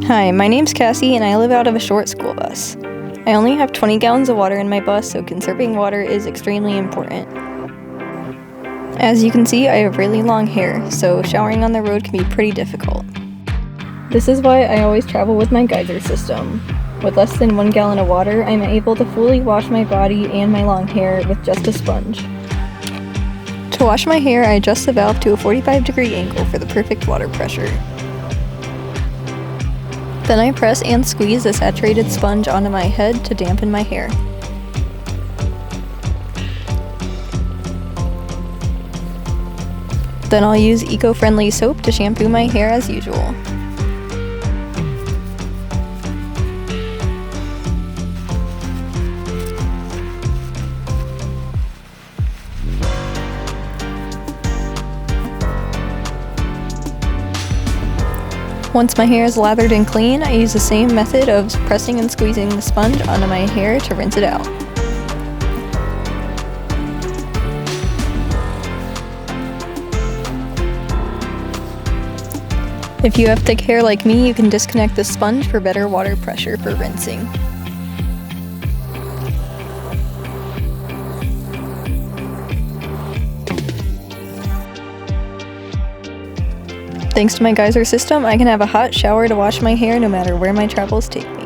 Hi, my name's Cassie and I live out of a short school bus. I only have 20 gallons of water in my bus, so conserving water is extremely important. As you can see, I have really long hair, so showering on the road can be pretty difficult. This is why I always travel with my Geyser system. With less than 1 gallon of water, I'm able to fully wash my body and my long hair with just a sponge. To wash my hair, I adjust the valve to a 45-degree angle for the perfect water pressure. Then I press and squeeze the saturated sponge onto my head to dampen my hair. Then I'll use eco-friendly soap to shampoo my hair as usual. Once my hair is lathered and clean, I use the same method of pressing and squeezing the sponge onto my hair to rinse it out. If you have thick hair like me, you can disconnect the sponge for better water pressure for rinsing. Thanks to my Geyser system, I can have a hot shower to wash my hair no matter where my travels take me.